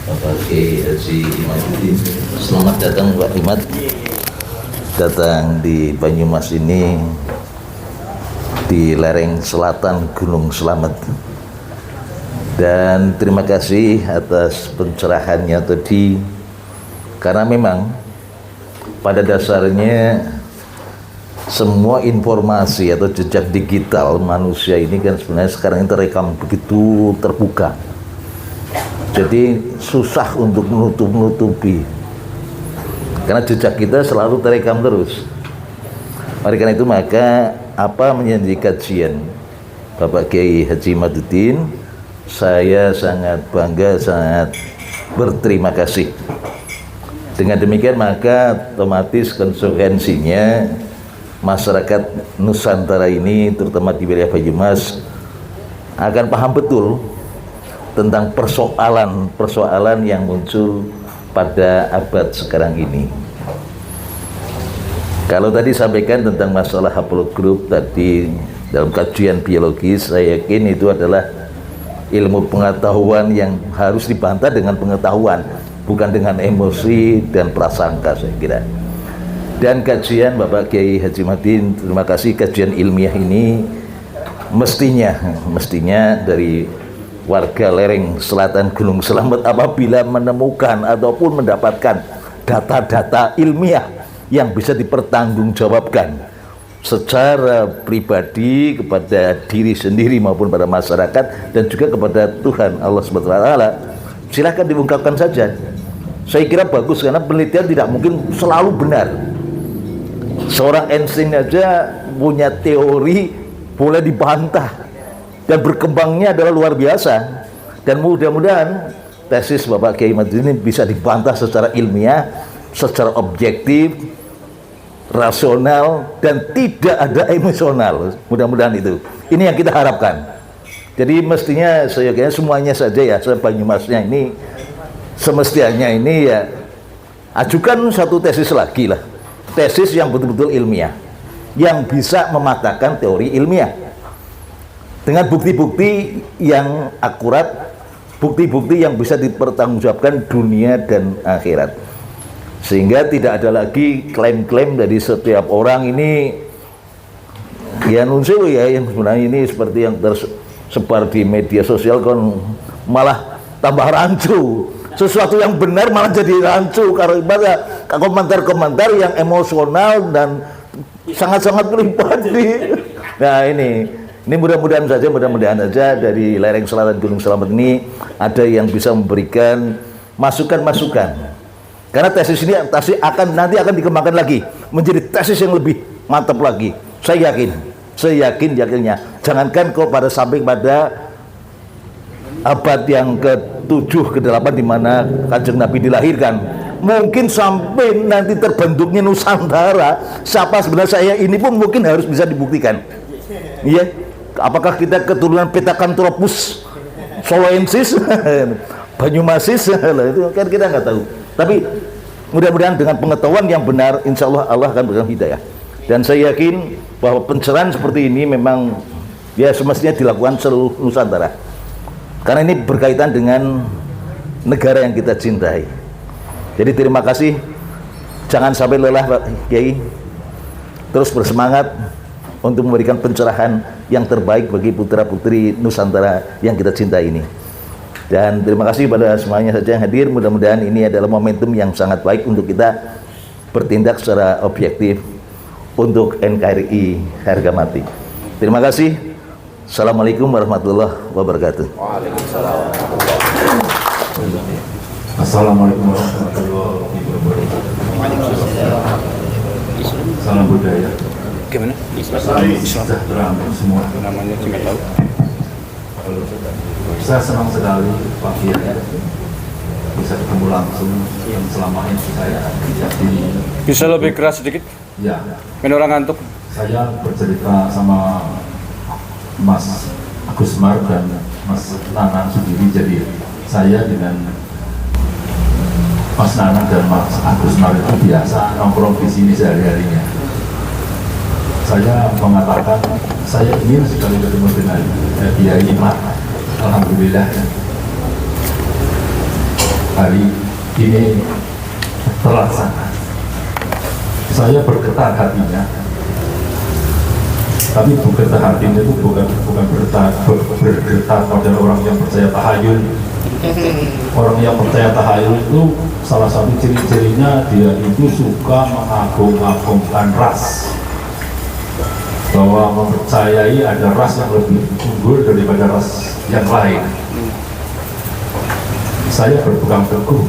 Bapak Kiai Haji Imaduddin. Selamat datang Pak Imad, datang di Banyumas ini, di lereng selatan Gunung Slamet. Dan terima kasih atas pencerahannya tadi, karena memang pada dasarnya semua informasi atau jejak digital manusia ini kan sebenarnya sekarang ini terekam begitu terbuka. Jadi susah untuk menutupi, karena jejak kita selalu terekam terus. Oleh karena itu maka apa menjadi kajian Bapak Kiai Haji Imaduddin, saya sangat bangga, sangat berterima kasih. Dengan demikian maka otomatis konsekuensinya masyarakat Nusantara ini, terutama di wilayah Banyumas, akan paham betul tentang persoalan yang muncul pada abad sekarang ini. Kalau tadi sampaikan tentang masalah haplogroup tadi dalam kajian biologis, saya yakin itu adalah ilmu pengetahuan yang harus dibantah dengan pengetahuan, bukan dengan emosi dan prasangka, saya kira. Dan kajian Bapak Kiai Haji Imaduddin, terima kasih, kajian ilmiah ini mestinya dari warga lereng selatan Gunung Slamet apabila menemukan ataupun mendapatkan data-data ilmiah yang bisa dipertanggungjawabkan secara pribadi kepada diri sendiri maupun pada masyarakat dan juga kepada Tuhan Allah SWT, silahkan diungkapkan saja. Saya kira bagus, karena penelitian tidak mungkin selalu benar. Seorang Einstein aja punya teori boleh dibantah dan berkembangnya adalah luar biasa. Dan mudah-mudahan tesis Bapak Kiai Imaduddin ini bisa dibantah secara ilmiah, secara objektif, rasional, dan tidak ada emosional. Mudah-mudahan itu. Ini yang kita harapkan. Jadi mestinya saya kira semuanya saja ya, saya Banyumasnya ini semestinya ini ya ajukan satu tesis lagi lah. Tesis yang betul-betul ilmiah, yang bisa mematahkan teori ilmiah dengan bukti-bukti yang akurat, bukti-bukti yang bisa dipertanggungjawabkan dunia dan akhirat, sehingga tidak ada lagi klaim-klaim dari setiap orang ini ya nunsul ya, yang sebenarnya ini seperti yang tersebar di media sosial kan malah tambah rancu. Sesuatu yang benar malah jadi rancu karena komentar-komentar yang emosional dan sangat-sangat pribadi. Nah ini mudah-mudahan saja dari lereng selatan Gunung Slamet ini ada yang bisa memberikan masukan-masukan. Karena tesis ini nanti akan dikembangkan lagi menjadi tesis yang lebih mantap lagi. Saya yakinnya. Jangankan kok sampai pada abad yang ke-7 ke-8 di mana Kanjeng Nabi dilahirkan, mungkin sampai nanti terbentuknya Nusantara, siapa sebenarnya saya ini pun mungkin harus bisa dibuktikan. Iya, apakah kita keturunan Pithecanthropus soloensis, Banyumasis, itu kan kita nggak tahu. Tapi mudah-mudahan dengan pengetahuan yang benar, insya Allah akan berikan hidayah. Dan saya yakin bahwa pencerahan seperti ini memang ya semestinya dilakukan seluruh Nusantara, karena ini berkaitan dengan negara yang kita cintai. Jadi terima kasih, jangan sampai lelah Pak Kiai, terus bersemangat untuk memberikan pencerahan yang terbaik bagi putra-putri Nusantara yang kita cintai ini. Dan terima kasih pada semuanya saja yang hadir. Mudah-mudahan ini adalah momentum yang sangat baik untuk kita bertindak secara objektif untuk NKRI harga mati. Terima kasih. Assalamualaikum warahmatullahi wabarakatuh. Waalaikumsalam. Assalamualaikum warahmatullahi wabarakatuh. Salam budaya. Gimana? Salam sejahtera untuk semua. Namanya juga tahu. Saya senang sekali Pak Kiai bisa ketemu langsung yang selama ini saya di. Bisa lebih keras sedikit? Ya. Kan orang ngantuk. Saya bercerita sama Mas Agus Mar dan Mas Nanang sendiri, jadi saya dengan Mas Nanang dan Mas Agus Mar itu biasa nongkrong di sini sehari-harinya. Saya mengatakan saya ingin sekali ketemu dengan Kiai Imad. Alhamdulillah hari ini terlaksana. Saya bergetar hatinya, tapi bergetar hatinya itu bukan bergetar pada orang yang percaya tahayul. Orang yang percaya tahayul itu salah satu ciri-cirinya dia itu suka mengagung-agungkan ras, bahwa mempercayai ada ras yang lebih unggul daripada ras yang lain. Saya berpegang teguh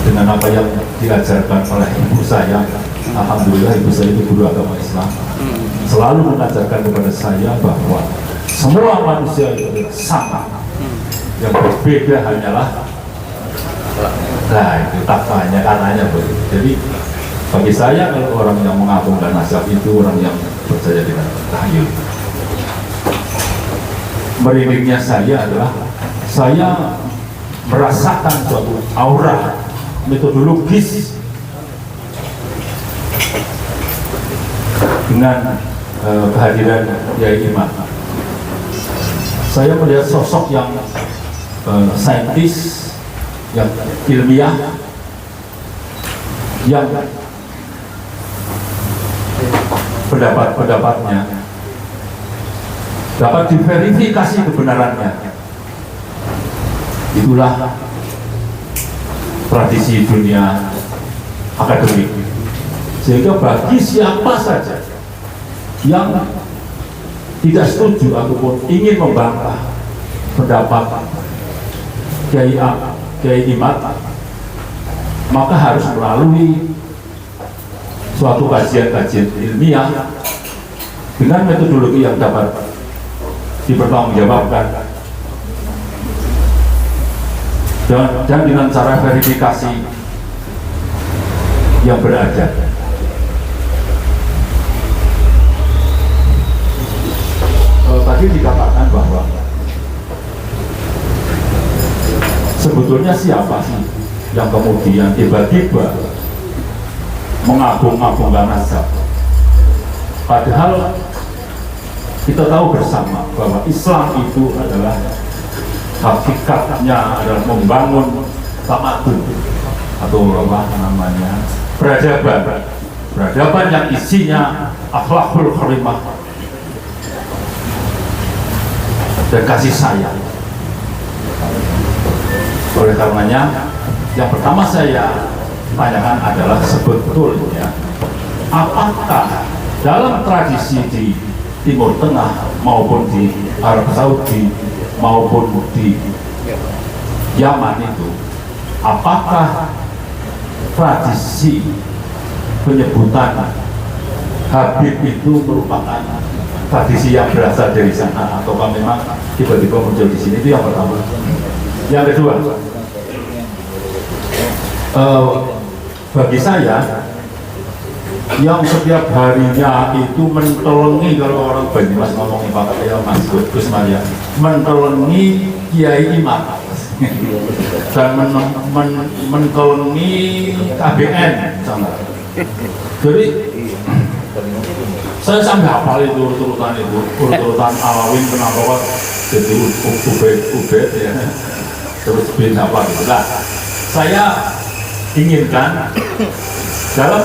dengan apa yang diajarkan oleh ibu saya. Alhamdulillah ibu saya itu guru agama Islam, selalu mengajarkan kepada saya bahwa semua manusia itu adalah sama, yang berbeda hanyalah, nah itu takwanya, katanya begitu. Jadi bagi saya, kalau orang yang mengagungkan nasab itu orang yang percaya dengan tahayul. Merindingnya saya adalah saya merasakan suatu aura metodologis dengan kehadiran Yai Imam. Saya melihat sosok yang saintis, yang ilmiah, yang pendapat-pendapatnya dapat diverifikasi kebenarannya. Itulah tradisi dunia akademik. Sehingga bagi siapa saja yang tidak setuju ataupun ingin membantah pendapat Kiai Imad, maka harus melalui suatu kajian-kajian ilmiah dengan metodologi yang dapat dipertanggungjawabkan dan dengan cara verifikasi yang beradab. Tadi dikatakan bahwa sebetulnya siapa sih yang kemudian tiba-tiba mengagung-agungkan nasab, padahal kita tahu bersama bahwa Islam itu adalah hakikatnya adalah membangun tamadun atau apa namanya peradaban yang isinya akhlakul karimah dan kasih sayang. Oleh karenanya, yang pertama saya tanyakan adalah sebetulnya apakah dalam tradisi di Timur Tengah maupun di Arab Saudi maupun di Yaman itu, apakah tradisi penyebutan Habib itu merupakan tradisi yang berasal dari sana ataukah memang tiba-tiba muncul di sini? Itu yang pertama. Yang kedua, bagi saya yang setiap harinya itu mentelengi, kalau orang Banyumas ngomongin pakai ya Mas Gus Maria, mentelengi Kiai Imam dan mentelengi KBN misalnya. Jadi saya sampai hafal itu urutan Alawin kenapa jadi Ubed ya, terus bin apa gitu. Nah, saya inginkan dalam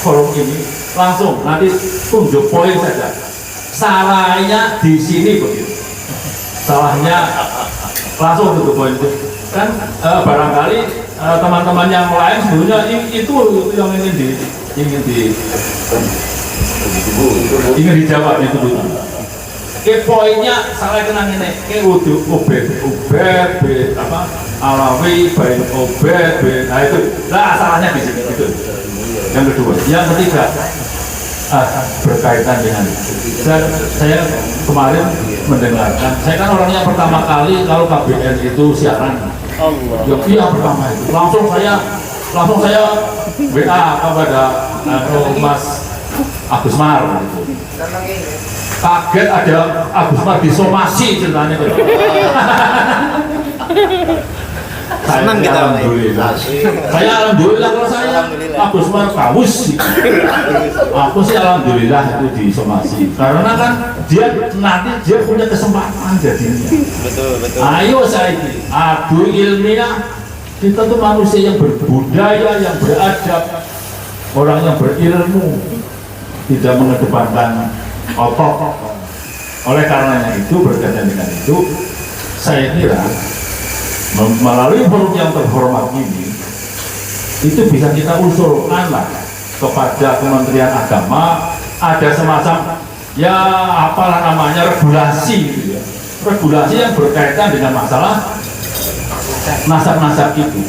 forum ini langsung nanti tunjuk poin saja. Salahnya di sini begitu. Salahnya langsung tunjuk poin itu. Kan barangkali teman-teman yang lain sebetulnya itu yang ingin dijawab itu dulu. Poinnya salah kenang ini. Ubed apa Alawi bain Ubed. Nah itu. Nah salahnya di sini itu. Yang kedua, yang ketiga berkaitan dengan saya kemarin mendengarkan, saya kan orang yang pertama kali kalau KBN itu siaran, yang pertama itu langsung saya WA kepada Mas Agus Mar gitu. Kaget ada Agus Mar disomasi ceritanya gitu. Senang kita alhamdulillah. Saya alhamdulillah kalau saya Agus Umar kawus. Aku sih alhamdulillah itu disomasi. Karena kan dia punya kesempatan jadinya. Betul. Ayo saya ini adu ilmiah, kita tuh manusia yang berbudaya, yang beradab, orang yang berilmu, tidak mengedepankan otot. Oleh karenanya itu, berkaitan dengan itu, saya kira melalui forum yang terhormat ini itu bisa kita usulkan lah kepada Kementerian Agama, ada semacam ya apalah namanya regulasi gitu ya. Regulasi yang berkaitan dengan masalah nasab-nasab itu.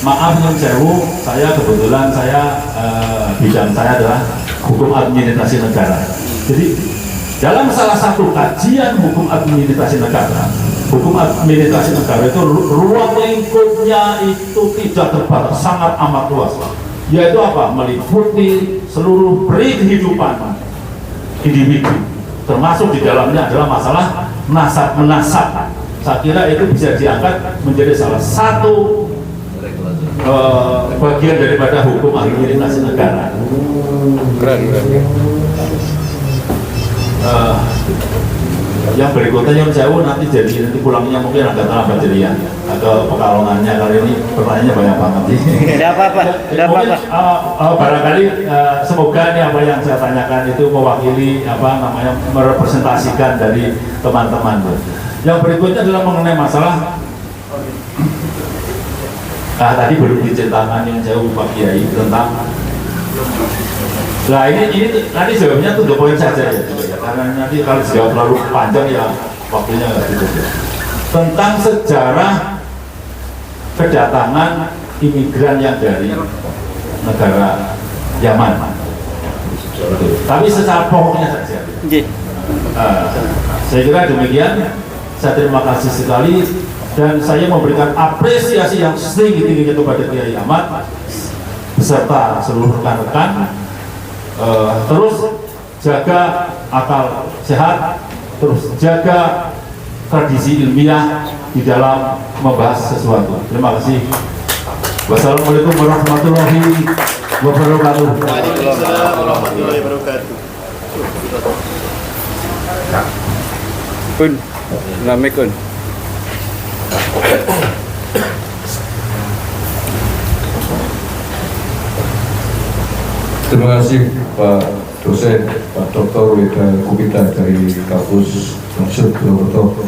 Maaf nyun sewu, saya kebetulan bidang saya adalah hukum administrasi negara. Jadi dalam salah satu kajian hukum administrasi negara itu ruang lingkupnya itu tidak terbatas, sangat amat luas. Yaitu apa? Meliputi seluruh kehidupan individu, termasuk di dalamnya adalah masalah nasab-menasab. Saya kira itu bisa diangkat menjadi salah satu bagian daripada hukum administrasi negara. Keren. Yang berikutnya yang jauh nanti pulangnya mungkin agak terlambat jadi ya, atau pekalongannya kali ini pertanyaannya banyak banget sih. Tidak apa-apa. Mungkin barangkali semoga ini apa yang saya tanyakan itu mewakili merepresentasikan dari teman-teman. Yang berikutnya adalah mengenai masalah tadi belum diceritakan yang jauh Pak Kiai tentang. Nah ini nanti jawabnya tuh 2 poin saja ya, karena nanti kalau jawab terlalu panjang ya waktunya nggak cukup ya. Tentang sejarah kedatangan imigran yang dari negara Yaman. Tapi secara pokoknya saja. Saya kira demikian. Saya terima kasih sekali dan saya memberikan apresiasi yang setinggi-tingginya kepada Kiai Ahmad beserta seluruh rekan-rekan. Terus jaga akal sehat, terus jaga tradisi ilmiah di dalam membahas sesuatu. Terima kasih. Wassalamualaikum warahmatullahi wabarakatuh. Waalaikumsalam warahmatullahi wabarakatuh. Kun, namanya Kun. Terima kasih Pak dosen, Pak Dr. Weda Kumita dari kampus Maksud Purwokerto.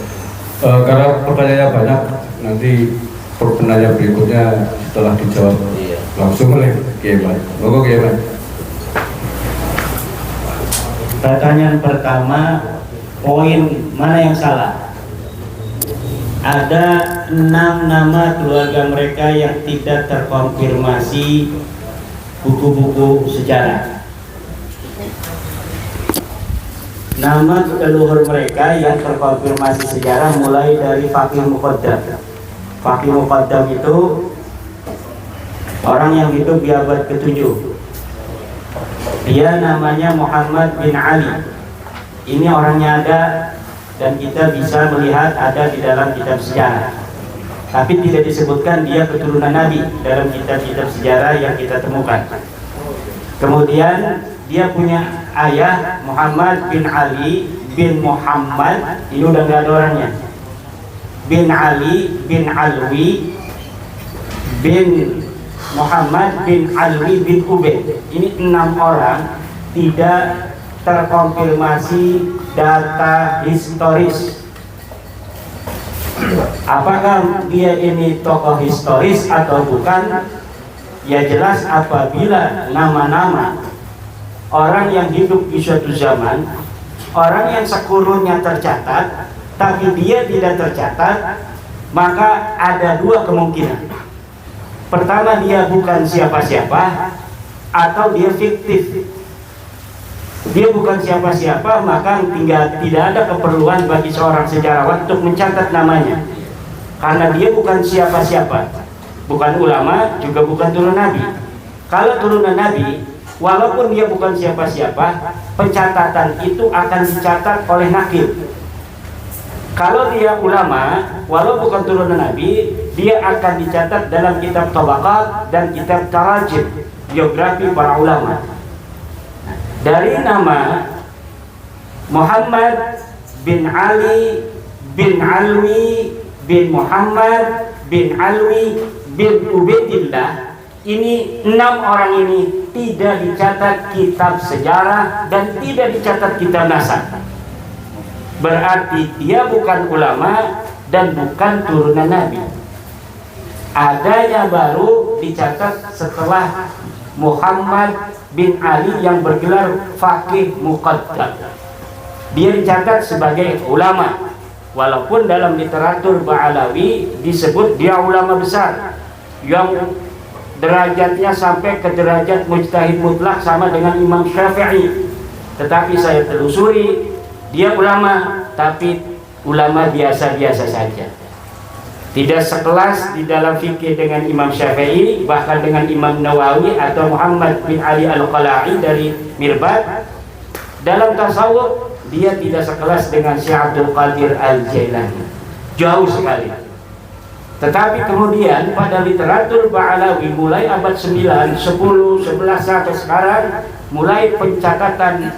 Karena pertanyaannya banyak, nanti penanya berikutnya setelah dijawab langsung oleh Kiai Ahmad. Monggo Kiai Ahmad. Pertanyaan pertama, poin mana yang salah? Ada 6 nama keluarga mereka yang tidak terkonfirmasi buku-buku sejarah. Nama leluhur mereka yang terkonfirmasi sejarah mulai dari Fakih Muqaddam. Fakih Muqaddam itu orang yang hidup di abad ke-7. Dia namanya Muhammad bin Ali. Ini orangnya ada dan kita bisa melihat ada di dalam kitab sejarah. Tapi tidak disebutkan dia keturunan Nabi dalam kitab-kitab sejarah yang kita temukan. Kemudian dia punya ayah Muhammad bin Ali bin Muhammad, ini udah nggak ada orangnya, bin Ali bin Alwi bin Muhammad bin Alwi bin Ubaid. Ini 6 orang tidak terkonfirmasi data historis. Apakah dia ini tokoh historis atau bukan? Ya jelas apabila nama-nama orang yang hidup di suatu zaman, orang yang sekurunnya tercatat, tapi dia tidak tercatat, maka ada 2 kemungkinan. Pertama, dia bukan siapa-siapa, atau dia fiktif. Dia bukan siapa-siapa, maka tidak ada keperluan bagi seorang sejarawan untuk mencatat namanya, karena dia bukan siapa-siapa, bukan ulama, juga bukan turunan Nabi. Kalau turunan Nabi, walaupun dia bukan siapa-siapa, pencatatan itu akan dicatat oleh nakil. Kalau dia ulama, walau bukan turunan Nabi, dia akan dicatat dalam kitab Tabaqat dan kitab Tarajim, biografi para ulama. Dari nama Muhammad bin Ali bin Alwi bin Muhammad bin Alwi bin Ubaidillah, ini 6 orang ini tidak dicatat kitab sejarah dan tidak dicatat kitab nasab. Berarti dia bukan ulama dan bukan turunan Nabi. Adanya baru dicatat setelah Muhammad bin Ali yang bergelar faqih muqaddam. Dia dicatat sebagai ulama, walaupun dalam literatur Ba'alawi disebut dia ulama besar yang derajatnya sampai ke derajat mujtahid mutlak sama dengan Imam Syafi'i. Tetapi saya telusuri, dia ulama, tapi ulama biasa-biasa saja. Tidak sekelas di dalam fikih dengan Imam Syafi'i, bahkan dengan Imam Nawawi atau Muhammad bin Ali Al-Qala'i dari Mirbat. Dalam tasawuf dia tidak sekelas dengan Syekh Abdul Qadir Al-Jailani, jauh sekali. Tetapi kemudian pada literatur Ba'alawi mulai abad 9, 10, 11 sampai sekarang, mulai pencatatan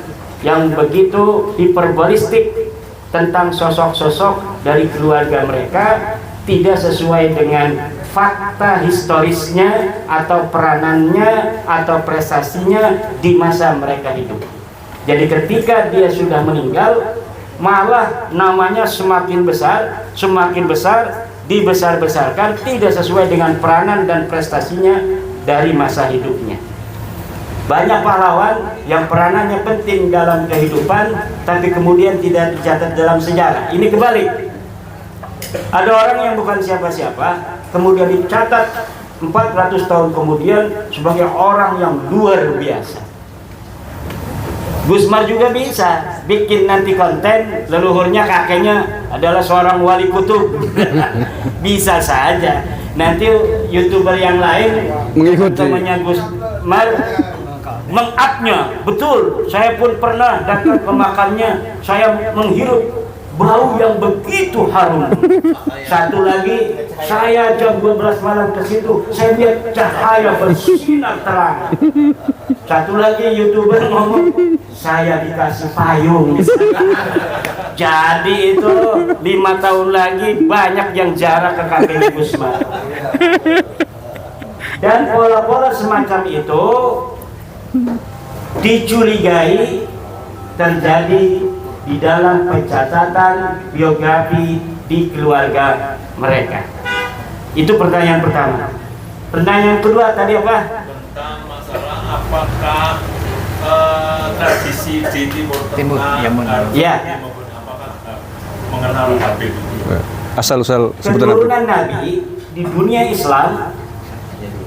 yang begitu hiperbolistik tentang sosok-sosok dari keluarga mereka tidak sesuai dengan fakta historisnya atau peranannya atau prestasinya di masa mereka hidup. Jadi ketika dia sudah meninggal, malah namanya semakin besar, dibesar-besarkan, tidak sesuai dengan peranan dan prestasinya dari masa hidupnya. Banyak pahlawan yang peranannya penting dalam kehidupan, tapi kemudian tidak dicatat dalam sejarah. Ini kebalik. Ada orang yang bukan siapa-siapa, kemudian dicatat 400 tahun kemudian sebagai orang yang luar biasa. Gusmar juga bisa bikin nanti konten leluhurnya kakeknya adalah seorang wali kutub. Bisa saja. Nanti YouTuber yang lain mengikuti temannya Gusmar mengupnya. Betul, saya pun pernah datang ke makamnya, saya menghirup bau yang begitu harum. Satu lagi, saya jam 12 malam ke situ, saya lihat cahaya bersinar terang. Satu lagi YouTuber ngomong, saya dikasih payung. Jadi itu 5 tahun lagi banyak yang jarak ke kakek Gusmar. Dan pola-pola semacam itu dicurigai terjadi di dalam pencatatan biografi di keluarga mereka. Itu pertanyaan pertama. Pertanyaan kedua tadi apa? Tentang masalah apakah tradisi di Timur yang mengenal. Ya. apakah mengenal Habib? Asal-usul sebutan Keturunan Nabi di dunia Islam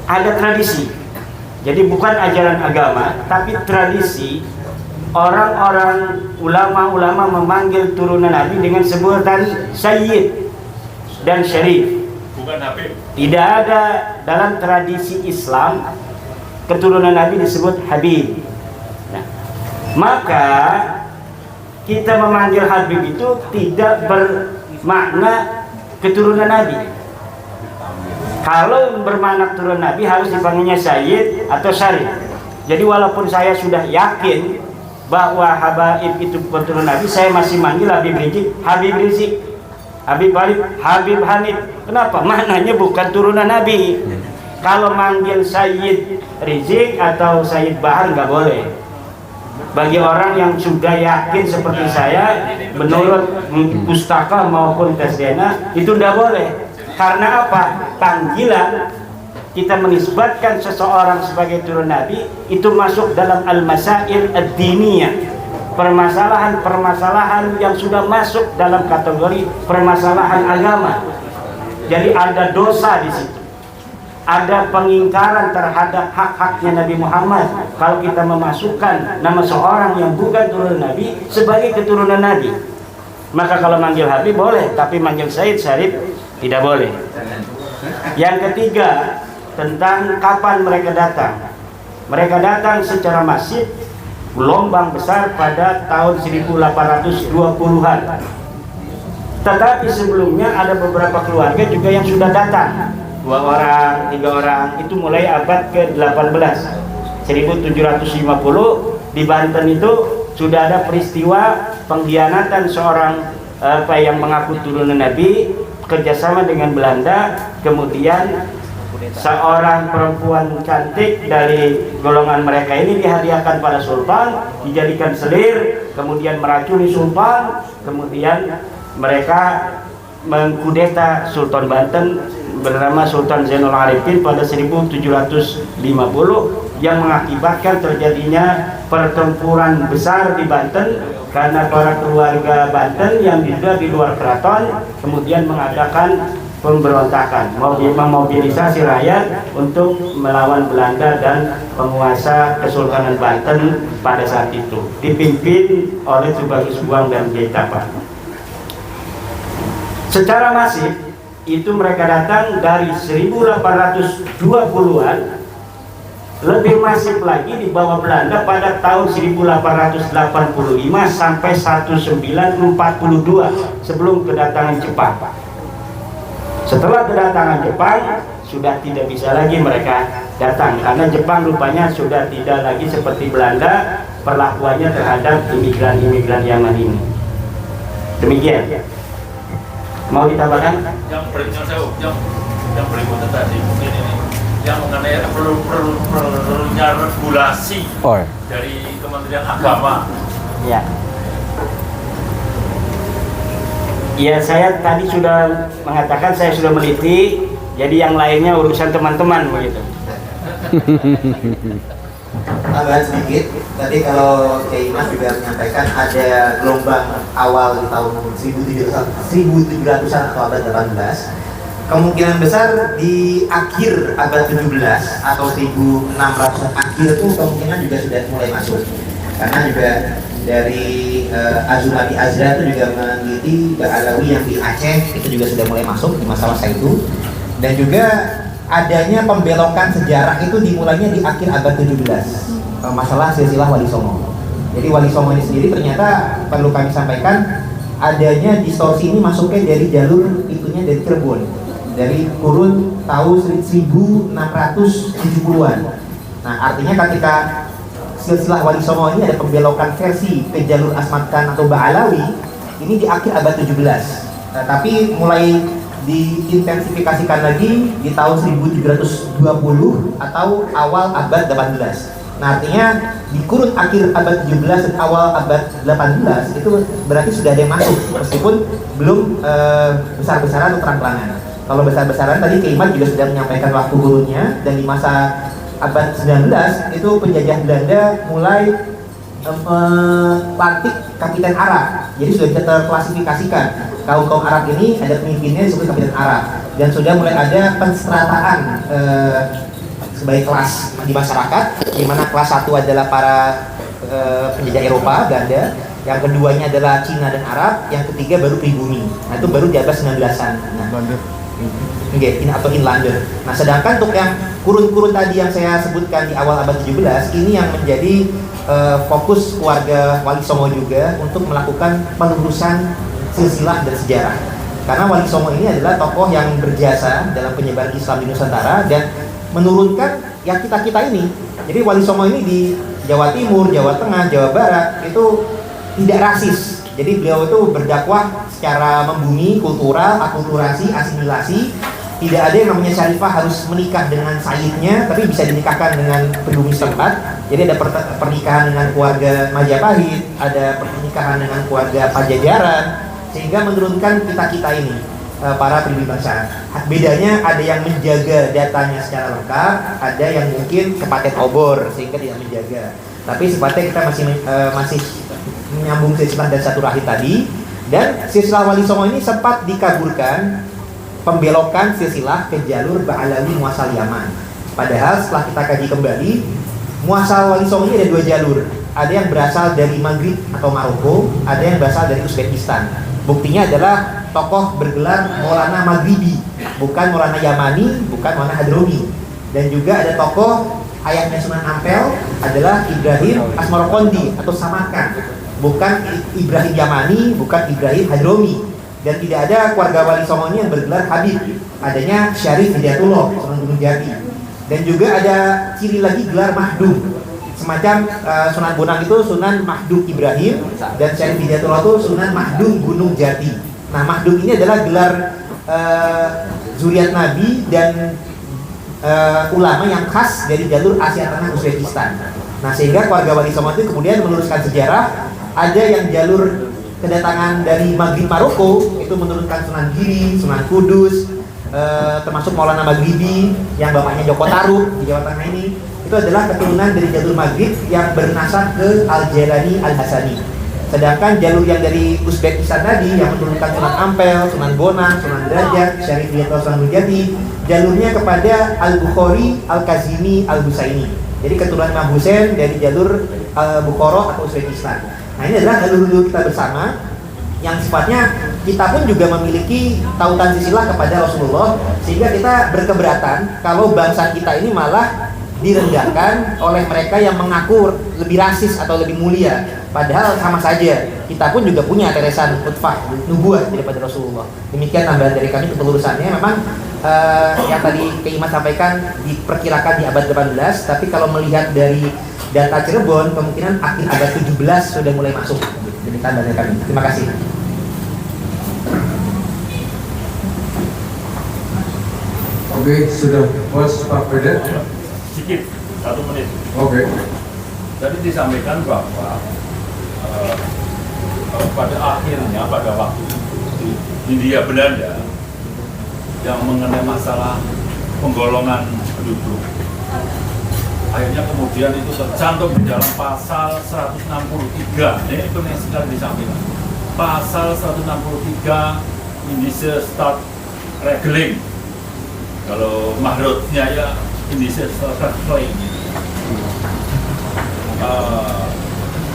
ada tradisi. Jadi bukan ajaran agama, tapi tradisi. Orang-orang ulama-ulama memanggil turunan Nabi dengan sebutan Sayyid dan Syarif. Bukan Habib. Tidak ada dalam tradisi Islam keturunan Nabi disebut Habib. Nah, maka kita memanggil Habib itu tidak bermakna keturunan Nabi. Kalau bermakna keturunan Nabi harus dipanggilnya Sayyid atau Syarif. Jadi walaupun saya sudah yakin bahwa Habaib itu keturunan Nabi, saya masih manggil Habib Rizik, Habib Rizik, Habib Walid, Habib Hanif. Kenapa? Maknanya bukan turunan Nabi. Kalau manggil Sayyid Rizik atau Sayyid Bahar nggak boleh. Bagi orang yang sudah yakin seperti saya, menurut pustaka maupun tes DNA, itu tidak boleh. Karena apa? Panggilan kita menisbatkan seseorang sebagai turun Nabi itu masuk dalam al-masail ad-diniyah, permasalahan-permasalahan yang sudah masuk dalam kategori permasalahan agama. Jadi ada dosa di situ, ada pengingkaran terhadap hak-haknya Nabi Muhammad kalau kita memasukkan nama seorang yang bukan turunan Nabi sebagai keturunan Nabi. Maka kalau manggil Habib boleh, tapi manggil Sayyid Syarif tidak boleh. Yang ketiga, tentang kapan mereka datang. Mereka datang secara masif, gelombang besar pada tahun 1820-an. Tetapi sebelumnya ada beberapa keluarga juga yang sudah datang, 2 orang, 3 orang, itu mulai abad ke-18, 1750 di Banten itu sudah ada peristiwa pengkhianatan seorang yang mengaku turunan Nabi kerjasama dengan Belanda. Kemudian seorang perempuan cantik dari golongan mereka ini dihadiahkan pada sultan, dijadikan selir, kemudian meracuni sultan, kemudian mereka mengkudeta Sultan Banten bernama Sultan Zainul Arifin pada 1750 yang mengakibatkan terjadinya pertempuran besar di Banten karena para keluarga Banten yang juga di luar keraton kemudian mengadakan pemberontakan, memobilisasi rakyat untuk melawan Belanda dan penguasa Kesultanan Banten pada saat itu dipimpin oleh Tubagus Buang dan Kiai Tapa. Secara masif itu mereka datang dari 1820-an, lebih masif lagi di bawah Belanda pada tahun 1885 sampai 1942 sebelum kedatangan Jepang. Setelah kedatangan Jepang sudah tidak bisa lagi mereka datang karena Jepang rupanya sudah tidak lagi seperti Belanda perlakuannya terhadap imigran-imigran Yaman ini. Demikian. Mau ditambahkan? Yang berikutnya tadi mungkin ini yang mengenai perlunya regulasi dari Kementerian Agama. Ya. Ya, saya tadi sudah mengatakan saya sudah meneliti, jadi yang lainnya urusan teman-teman begitu. Tambahan sedikit, tadi kalau Kiai Mas juga menyampaikan ada gelombang awal di tahun 1700-an atau abad 18. Kemungkinan besar di akhir abad 17 atau 1600-an akhir itu kemungkinan juga sudah mulai masuk. Karena juga dari Azulati Azra itu juga meneliti Ba'alawi yang di Aceh itu juga sudah mulai masuk di masa-masa itu. Dan juga adanya pembelokan sejarah itu dimulainya di akhir abad 17, masalah silsilah Wali Songo. Jadi Wali Songo ini sendiri ternyata perlu kami sampaikan adanya distorsi ini masuknya dari jalur itunya dari Cirebon, dari kurun tahun 1670-an. Nah artinya ketika silsilah Wali Songo ini ada pembelokan versi ke jalur Asmat Khan atau Ba'alawi ini di akhir abad 17. Nah, tapi mulai diintensifikasikan lagi di tahun 1720 atau awal abad 18. Nah artinya di kurun akhir abad 17 dan awal abad 18 itu berarti sudah ada yang masuk meskipun belum besar-besaran atau terang-terangan. Kalau besar-besaran tadi Kiai juga sudah menyampaikan waktu kurunnya, dan di masa abad 19 itu penjajah Belanda mulai melantik Kapitan Arab. Jadi sudah bisa terklasifikasikan kaum Arab ini ada pemimpinnya disebut Kapitan Arab, dan sudah mulai ada penstrataan sebagai kelas di masyarakat, di mana kelas 1 adalah para penjajah Eropa, Belanda, yang keduanya adalah Cina dan Arab, yang ketiga baru pribumi. Nah itu baru di abad 19-an. Nah, atau Inlander. Nah sedangkan untuk yang kurun-kurun tadi yang saya sebutkan di awal abad 17 ini yang menjadi fokus keluarga Wali Songo juga untuk melakukan penelusuran silsilah dan sejarah. Karena Wali Songo ini adalah tokoh yang berjasa dalam penyebaran Islam di Nusantara dan menurunkan ya kita-kita ini. Jadi Wali Songo ini di Jawa Timur, Jawa Tengah, Jawa Barat itu tidak rasis. Jadi beliau itu berdakwah secara membumi, kultural, akulturasi, asimilasi. Tidak ada yang namanya syarifah harus menikah dengan sayyidnya, tapi bisa dinikahkan dengan pribumi setempat. Jadi ada pernikahan dengan keluarga Majapahit, ada pernikahan dengan keluarga Pajajaran, sehingga menurunkan kita-kita ini, para pribumi bangsa. Bedanya ada yang menjaga datanya secara lengkap, ada yang mungkin kepaten obor sehingga tidak menjaga. Tapi sepatutnya kita masih menyambung silsilah dan satu rahim tadi. Dan silsilah Wali Songo ini sempat dikaburkan pembelokan silsilah ke jalur Ba'alawi muasal Yaman. Padahal setelah kita kaji kembali, muasal Wali Songo ini ada 2 jalur. Ada yang berasal dari Maghrib atau Maroko, ada yang berasal dari Uzbekistan. Buktinya adalah tokoh bergelar Maulana Maghribi, bukan Maulana Yamani, bukan Maulana Hadromi. Dan juga ada tokoh ayahnya Sunan Ampel adalah Ibrahim Asmarokondi atau Samarkand, bukan Ibrahim Yamani, bukan Ibrahim Hadromi. Dan tidak ada keluarga Wali Songo ini yang bergelar Habib. Adanya Syarif Hidayatullah, Sunan Gunung Jati. Dan juga ada ciri lagi gelar Mahdum. Semacam Sunan Bonang itu Sunan Mahdum Ibrahim, dan Syarif Hidayatullah itu Sunan Mahdum Gunung Jati. Nah, Mahdum ini adalah gelar zuriat Nabi dan ulama yang khas dari jalur Asia Tengah Uzbekistan. Nah, sehingga keluarga Wali Songo itu kemudian meluruskan sejarah. Ada yang jalur kedatangan dari Maghrib Maroko, itu menurunkan Sunan Giri, Sunan Kudus, termasuk Maulana Maghribi yang bapaknya Joko Tarub di Jawa Tengah ini. Itu adalah keturunan dari jalur Maghrib yang bernasab ke Al-Jailani Al-Hasani. Sedangkan jalur yang dari Uzbekistan tadi yang menurunkan Sunan Ampel, Sunan Bonang, Sunan Derajat, Syarif Hidayatullah, Sunan Nurjati, jalurnya kepada Al-Bukhari, Al-Kazimi, Al-Husaini. Jadi keturunan Imam Husain dari jalur Bukhara atau Uzbekistan. Nah, ini adalah jalur kita bersama yang sifatnya kita pun juga memiliki tautan silsilah kepada Rasulullah, sehingga kita berkeberatan kalau bangsa kita ini malah direndahkan oleh mereka yang mengaku lebih rasis atau lebih mulia. Padahal sama saja, kita pun juga punya teresan utfah nubuah daripada Rasulullah. Demikian tambahan dari kami kepelurusannya. Memang yang tadi Keimas sampaikan diperkirakan di abad 18, tapi kalau melihat dari data Cirebon, kemungkinan akhir abad 17 sudah mulai masuk. Demikian dari kami. Terima kasih. Oke, sudah puas Pak Pedet? Sedikit, 1 menit. Oke. Tadi disampaikan bahwa pada akhirnya pada waktu di Hindia Belanda yang mengenai masalah penggolongan penduduk, akhirnya kemudian itu tercantum di dalam pasal 163. Ini penting sekali disampaikan. Pasal 163 Indische Staatsregeling. Kalau mahrutnya ya Indische Staatsregeling.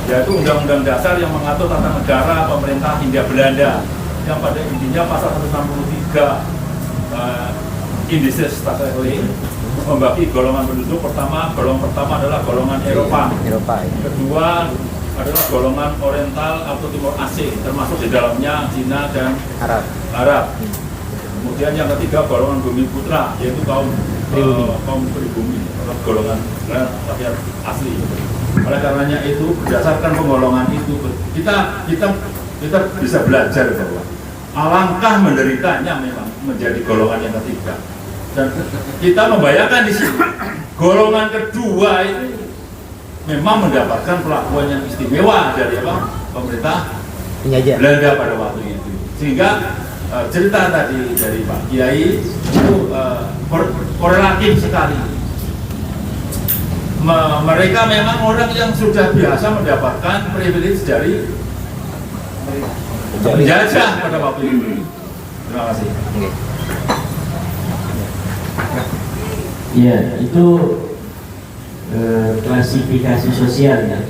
Yaitu undang-undang dasar yang mengatur tata negara pemerintah Hindia Belanda, yang pada intinya pasal 163 Indische Staatsregeling membagi golongan penduduk. Golongan pertama adalah golongan Eropa. Kedua adalah golongan Oriental atau Timur Asing, termasuk di dalamnya Cina dan Arab. Kemudian yang ketiga golongan bumi putra, yaitu kaum pribumi, golongan rakyat asli. Oleh karenanya itu, berdasarkan penggolongan itu, kita bisa belajar bahwa alangkah menderitanya memang menjadi golongan yang ketiga. Dan kita membayangkan di sini golongan kedua itu memang mendapatkan perlakuan yang istimewa dari pemerintah Belanda pada waktu itu. Sehingga cerita tadi dari Pak Kiai itu korelatif sekali. Mereka memang orang yang sudah biasa mendapatkan privilege dari penjajah pada waktu itu. Terima kasih. Ya, itu klasifikasi sosial ya.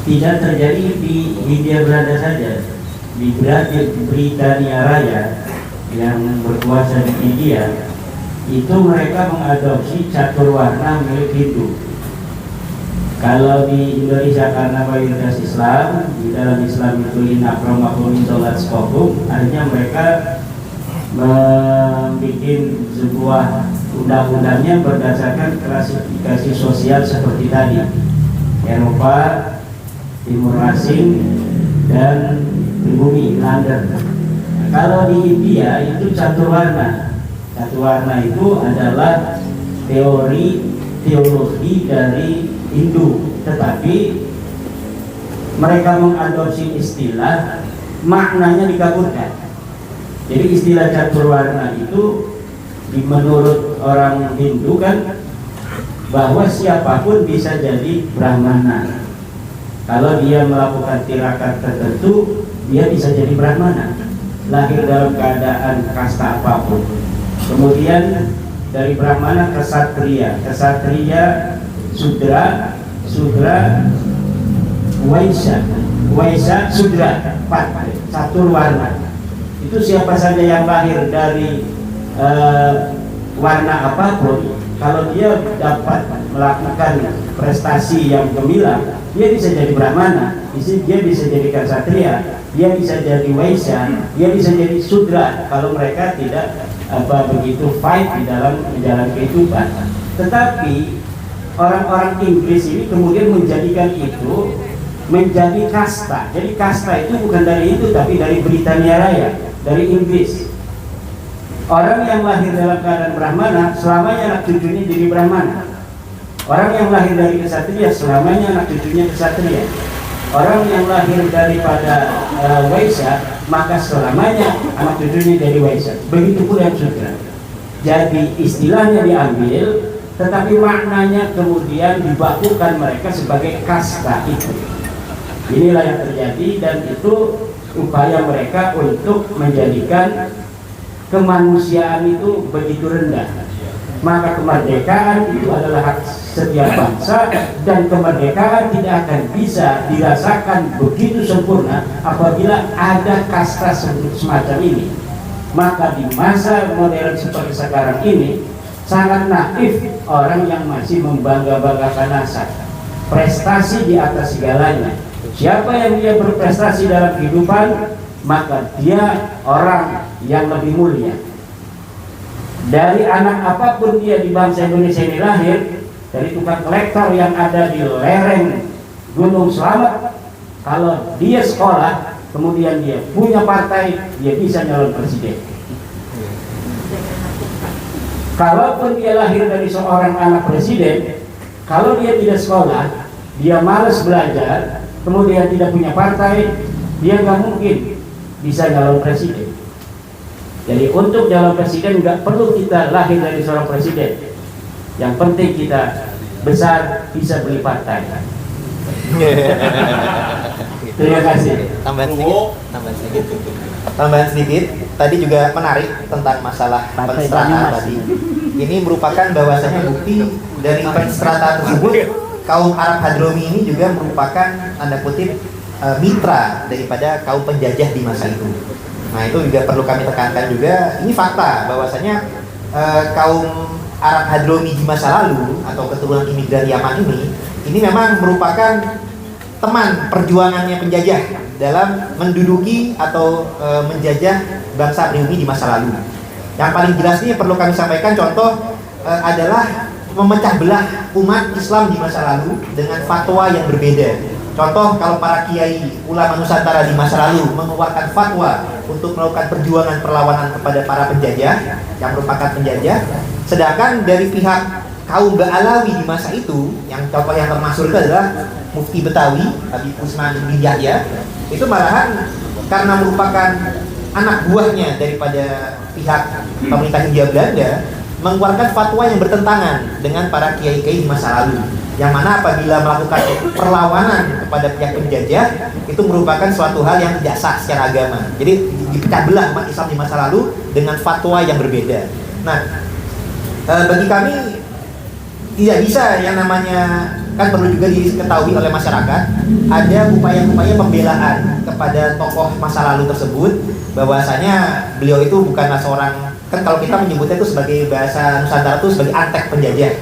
Tidak terjadi di Hindia Belanda saja. Di Britania Raya yang berkuasa di India, itu mereka mengadopsi catur warna milik Hindu. Kalau di Indonesia karena mayoritas Islam, di dalam Islam itu inakromakum sholat skokum, akhirnya mereka membuat sebuah undang-undangnya berdasarkan klasifikasi sosial seperti tadi: Eropa, Timur Asing, dan pribumi, London. Kalau di India itu catur warna. Catur warna itu adalah teologi dari Hindu, tetapi mereka mengadopsi istilah, maknanya dikaburkan. Jadi istilah catur warna itu menurut orang Hindu kan bahwa siapapun bisa jadi Brahmana. Kalau dia melakukan tirakat tertentu, dia bisa jadi Brahmana, lahir dalam keadaan kasta apapun. Kemudian dari Brahmana ke Ksatria, Sudra, Waisya, Sudra, 4 catur warna. Itu siapa saja yang lahir dari warna apapun, kalau dia dapat melakukan prestasi yang gemilang, dia bisa jadi Brahmana, dia bisa jadi Ksatria, dia bisa jadi Waisya, dia bisa jadi Sudra kalau mereka tidak begitu fight di dalam menjalani kehidupan. Tetapi orang-orang Inggris ini kemudian menjadikan itu menjadi kasta. Jadi kasta itu bukan dari itu, tapi dari Britania Raya, dari Inggris. Orang yang lahir dalam keadaan Brahmana, selamanya anak cucunya jadi Brahmana. Orang yang lahir dari Ksatria, selamanya anak cucunya Ksatria. Orang yang lahir daripada Waisya, maka selamanya anak cucunya jadi Waisya. Begitu pula yang Sudra. Jadi istilahnya diambil, tetapi maknanya kemudian dibakukan mereka sebagai kasta itu. Inilah yang terjadi, dan itu upaya mereka untuk menjadikan kemanusiaan itu begitu rendah. Maka kemerdekaan itu adalah hak setiap bangsa, dan kemerdekaan tidak akan bisa dirasakan begitu sempurna apabila ada kasta semacam ini. Maka di masa modern seperti sekarang ini sangat naif orang yang masih membangga-banggakan nasab. Prestasi di atas segalanya. Siapa yang dia berprestasi dalam kehidupan, maka dia orang yang lebih mulia. Dari anak apapun dia di bangsa Indonesia ini lahir, dari tukang kolektor yang ada di lereng Gunung Slamet, kalau dia sekolah, kemudian dia punya partai, dia bisa nyalon presiden. Kalaupun dia lahir dari seorang anak presiden, kalau dia tidak sekolah, dia malas belajar, kemudian tidak punya partai, dia nggak mungkin bisa nyalon presiden. Jadi untuk calon presiden nggak perlu kita lahir dari seorang presiden. Yang penting kita besar, bisa beli partai. Terima kasih. Tambahan sedikit. Tadi juga menarik tentang masalah penstrataan tadi. Ini merupakan bahwasanya bukti dari penstrataan tersebut, kaum Arab Hadromi ini juga merupakan tanda kutip mitra daripada kaum penjajah di masa itu. Nah, itu juga perlu kami tekankan juga. Ini fakta bahwasanya kaum Arab Hadromi di masa lalu atau keturunan imigran Yaman ini memang merupakan teman perjuangannya penjajah dalam menduduki atau menjajah bangsa pribumi di masa lalu. Yang paling jelas ini perlu kami sampaikan contoh adalah memecah belah umat Islam di masa lalu dengan fatwa yang berbeda. Contoh, kalau para kiai ulama Nusantara di masa lalu mengeluarkan fatwa untuk melakukan perjuangan perlawanan kepada para penjajah yang merupakan penjajah, sedangkan dari pihak kaum Ba'alawi di masa itu, yang contoh yang termasyhur itu adalah Mufti Betawi, Habib Usman bin Yahya, itu malahan karena merupakan anak buahnya daripada pihak pemerintah Hindia Belanda, mengeluarkan fatwa yang bertentangan dengan para kiai-kiai di masa lalu, yang mana apabila melakukan perlawanan kepada pihak penjajah itu merupakan suatu hal yang tidak sah secara agama. Jadi dipecah belah umat Islam di masa lalu dengan fatwa yang berbeda. Nah, bagi kami tidak bisa yang namanya, kan perlu juga diketahui oleh masyarakat, ada upaya-upaya pembelaan kepada tokoh masa lalu tersebut, bahwasanya beliau itu bukanlah seorang, kan kalau kita menyebutnya itu sebagai bahasa Nusantara itu sebagai antek penjajah,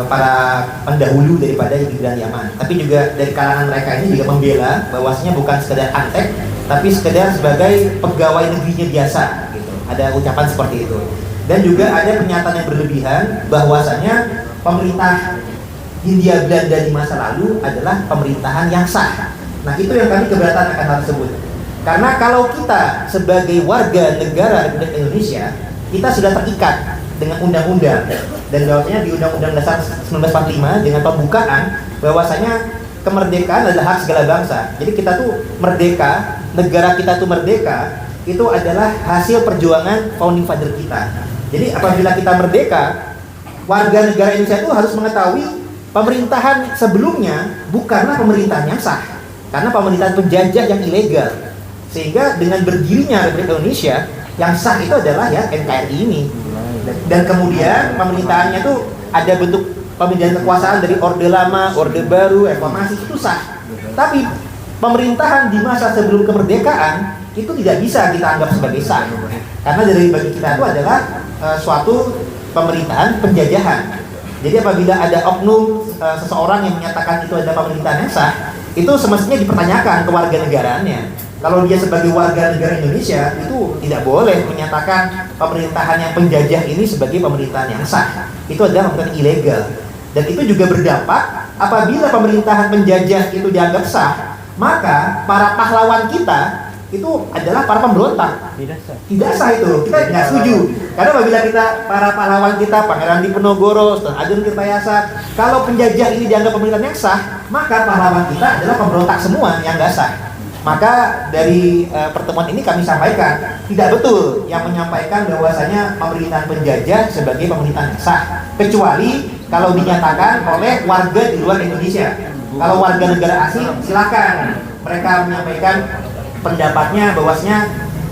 para pendahulu daripada imigran Yaman. Tapi juga dari kalangan mereka ini juga membela bahwasanya bukan sekedar antek, tapi sekedar sebagai pegawai negerinya biasa gitu. Ada ucapan seperti itu. Dan juga ada pernyataan yang berlebihan bahwasanya pemerintah Hindia Belanda di masa lalu adalah pemerintahan yang sah. Nah, itu yang kami keberatan akan hal tersebut. Karena kalau kita sebagai warga negara Republik Indonesia, kita sudah terikat dengan undang-undang, dan bahwasanya di Undang-Undang Dasar 1945 dengan pembukaan bahwasanya kemerdekaan adalah hak segala bangsa. Jadi kita tuh merdeka, negara kita tuh merdeka, itu adalah hasil perjuangan founding father kita. Jadi apabila kita merdeka, warga negara Indonesia itu harus mengetahui pemerintahan sebelumnya bukanlah pemerintahan yang sah, karena pemerintahan penjajah yang ilegal. Sehingga dengan berdirinya Republik Indonesia, yang sah itu adalah ya NKRI ini. Dan kemudian pemerintahannya itu ada bentuk pemindahan kekuasaan dari Orde Lama, Orde Baru, Reformasi, itu sah. Tapi pemerintahan di masa sebelum kemerdekaan itu tidak bisa kita anggap sebagai sah, karena dari bagi kita itu adalah suatu pemerintahan penjajahan. Jadi apabila ada oknum seseorang yang menyatakan itu adalah pemerintahan yang sah, itu semestinya dipertanyakan kewarganegaraannya. Kalau dia sebagai warga negara Indonesia, itu tidak boleh menyatakan pemerintahan yang penjajah ini sebagai pemerintahan yang sah. Itu adalah pemerintahan ilegal. Dan itu juga berdampak apabila pemerintahan penjajah itu dianggap sah, maka para pahlawan kita itu adalah para pemberontak. Tidak sah itu, kita nggak setuju. Karena apabila kita, para pahlawan kita, Pangeran Diponegoro, Sultan Agung Tirtayasa, kalau penjajah ini dianggap pemerintahan yang sah, maka pahlawan kita adalah pemberontak semua yang nggak sah. Maka dari pertemuan ini kami sampaikan, tidak betul yang menyampaikan bahwasanya pemerintahan penjajah sebagai pemerintahan yang sah, kecuali kalau dinyatakan oleh warga di luar Indonesia. Kalau warga negara asing, silakan mereka menyampaikan pendapatnya bahwasanya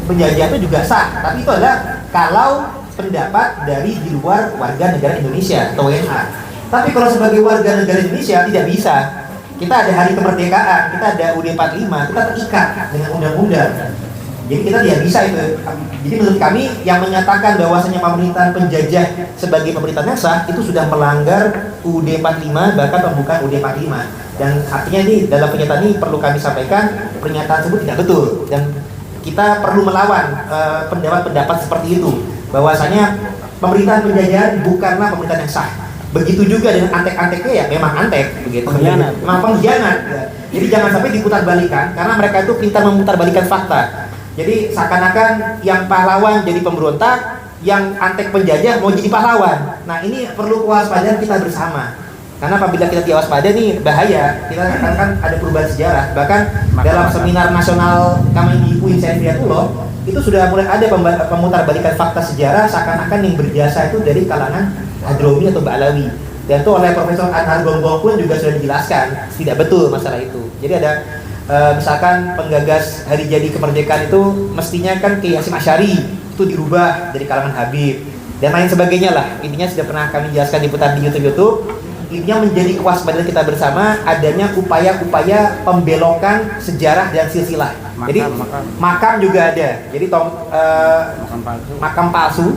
penjajah itu juga sah, tapi itu adalah kalau pendapat dari di luar warga negara Indonesia atau WNA. Tapi kalau sebagai warga negara Indonesia tidak bisa. Kita ada hari kemerdekaan, kita ada UUD 45, kita terikat dengan undang-undang. Jadi kita tidak bisa itu. Jadi menurut kami yang menyatakan bahwasanya pemerintahan penjajah sebagai pemerintahan yang sah itu sudah melanggar UUD 45, bahkan pembukaan UUD 45. Dan artinya ini dalam pernyataan ini perlu kami sampaikan, pernyataan tersebut tidak betul dan kita perlu melawan pendapat-pendapat seperti itu, bahwasanya pemerintahan penjajahan bukanlah pemerintahan yang sah. Begitu juga dengan antek-anteknya, ya memang antek begitu. Memang pengkhianat. Jadi jangan sampai diputar-balikan, karena mereka itu pintar memutar-balikan fakta. Jadi seakan-akan yang pahlawan jadi pemberontak, yang antek penjajah mau jadi pahlawan. Nah ini perlu kewaspadaan kita bersama. Karena apabila kita tidak waspada nih bahaya, kita akan ada perubahan sejarah. Bahkan dalam seminar nasional kami di UIN Syarifiyatullah itu sudah mulai ada pemutarbalikan fakta sejarah seakan-akan yang berjasa itu dari kalangan Hadromi atau Ba'alawi. Dan itu oleh Profesor Anhar Gonggong pun juga sudah dijelaskan tidak betul masalah itu. Jadi ada misalkan penggagas hari jadi kemerdekaan itu mestinya kan Kiai Hasyim Asy'ari, itu dirubah dari kalangan Habib dan lain sebagainya lah. Intinya sudah pernah kami jelaskan diputar di YouTube. Intinya menjadi kewaspadaan kita bersama adanya upaya-upaya pembelokan sejarah dan silsilah. Jadi makam juga ada. Jadi makam palsu.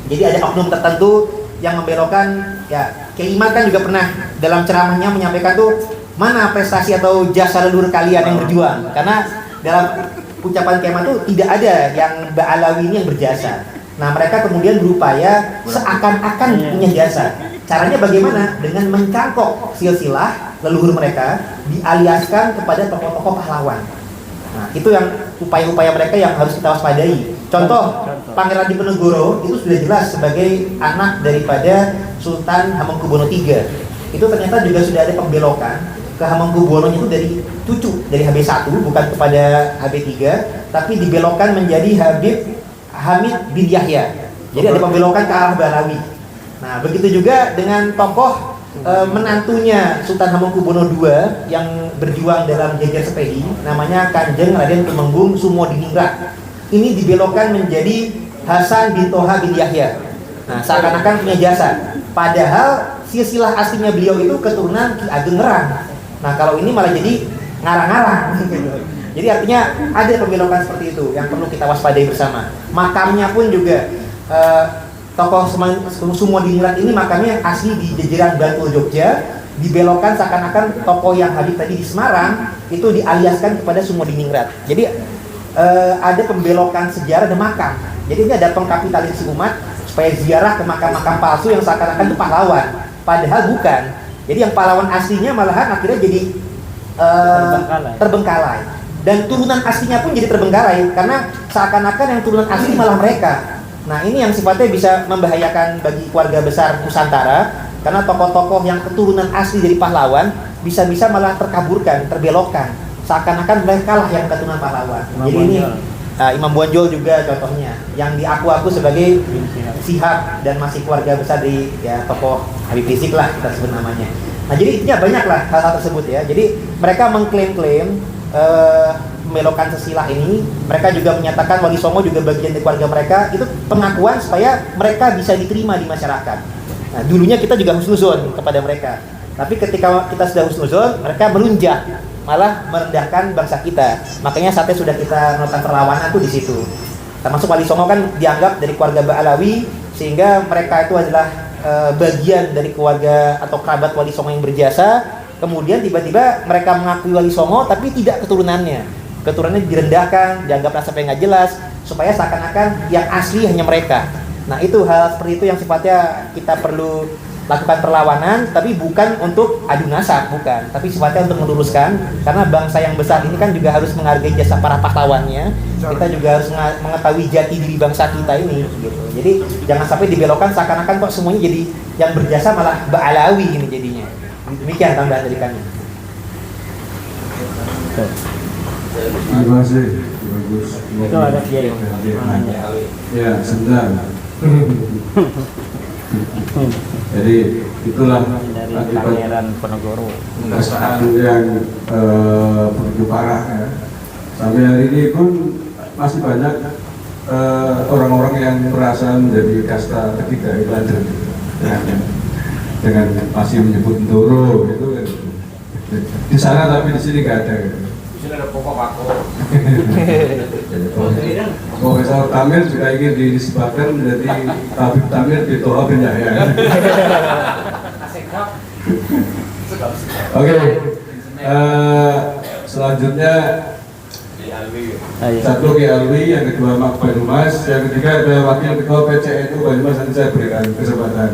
Jadi ada oknum tertentu yang membelokkan, ya Kiai Imam kan juga pernah dalam ceramahnya menyampaikan tuh mana prestasi atau jasa leluhur kalian yang berjuang, karena dalam ucapan Kiai Imam tuh tidak ada yang Ba'alawi ini yang berjasa. Nah mereka kemudian berupaya seakan-akan punya jasa. Caranya bagaimana? Dengan mencangkok silsilah leluhur mereka, dialiaskan kepada tokoh-tokoh pahlawan. Nah itu yang upaya-upaya mereka yang harus kita waspadai. Contoh, Pangeran Diponegoro itu sudah jelas sebagai anak daripada Sultan Hamengkubuwono III. Itu ternyata juga sudah ada pembelokan ke Hamengkubuwono itu dari cucu, dari HB1, bukan kepada HB3, tapi dibelokkan menjadi Habib Hamid bin Yahya. Jadi ada pembelokan ke arah Ba'alawi. Nah begitu juga dengan tokoh menantunya Sultan Hamengkubuwono II yang berjuang dalam jajar Sepedi, namanya Kanjeng Raden Tumenggung Sumodiningrat. Ini dibelokkan menjadi Hasan bin Toha bin Yahya. Nah, seakan-akan punya jasa. Padahal silsilah aslinya beliau itu keturunan Ki Ageng Ngerang. Nah, kalau ini malah jadi ngarang-ngarang. Jadi artinya ada pembelokan seperti itu yang perlu kita waspadai bersama. Makamnya pun juga tokoh Sumodiningrat ini makamnya asli di jajaran Bantul Jogja, dibelokkan seakan-akan tokoh yang hadir tadi di Semarang itu dialiaskan kepada Sumodiningrat. Jadi ada pembelokan sejarah dan makam. Jadi ini ada pengkapitalisasi umat supaya ziarah ke makam-makam palsu yang seakan-akan itu pahlawan, padahal bukan. Jadi yang pahlawan aslinya malahan akhirnya jadi terbengkalai. Dan turunan aslinya pun jadi terbengkalai karena seakan-akan yang turunan asli malah mereka. Nah ini yang sifatnya bisa membahayakan bagi keluarga besar Nusantara, karena tokoh-tokoh yang keturunan asli dari pahlawan bisa-bisa malah terkaburkan, terbelokkan, seakan-akan mereka lah yang keturunan pahlawan. Jadi ini Imam Bonjol juga contohnya yang diaku-aku sebagai Sihab dan masih keluarga besar dari ya tokoh Habib Rizik lah kita sebut namanya. Nah jadi intinya banyak lah hal-hal tersebut ya. Jadi mereka mengklaim-klaim membelokan silsilah ini. Mereka juga menyatakan Wali Songo juga bagian dari keluarga mereka. Itu pengakuan supaya mereka bisa diterima di masyarakat. Nah dulunya kita juga husnuzon kepada mereka, tapi ketika kita sudah husnuzon, mereka melunjak, malah merendahkan bangsa kita. Makanya saatnya sudah kita melakukan perlawanan tuh di situ. Termasuk Wali Songo kan dianggap dari keluarga Ba'alawi sehingga mereka itu adalah bagian dari keluarga atau kerabat Wali Songo yang berjasa. Kemudian tiba-tiba mereka mengakui Wali Songo tapi tidak keturunannya direndahkan, dianggap sampai nggak jelas, supaya seakan-akan yang asli hanya mereka. Nah itu hal seperti itu yang sifatnya kita perlu lakukan perlawanan, tapi bukan untuk adu nasab, bukan, tapi sifatnya untuk meluruskan, karena bangsa yang besar ini kan juga harus menghargai jasa para pahlawannya. Kita juga harus mengetahui jati diri bangsa kita ini gitu. Jadi jangan sampai dibelokkan seakan-akan kok semuanya jadi yang berjasa malah Ba'alawi ini jadinya. Demikian tambahan dari kami. Terima kasih, bagus. Itu ada Kiai. Ya, sebentar. Jadi itulah Dari akibat Pangeran Penegoro. kesusahan yang begitu parah ya. Sampai hari ini pun masih banyak orang-orang yang merasa menjadi kasta ketiga itu ada dengan masih menyebut Ndoro itu kan. Di sana tapi di sini nggak ada. Gitu. Profesor Tamir juga ingin disebutkan menjadi Tabib Tamir di Toa bin Yahya. Oke, selanjutnya satu Ki Alwi, yang kedua Mak Banyumas, yang ketiga ada Wakil Ketua PCNU Banyumas. Nanti saya berikan kesempatan.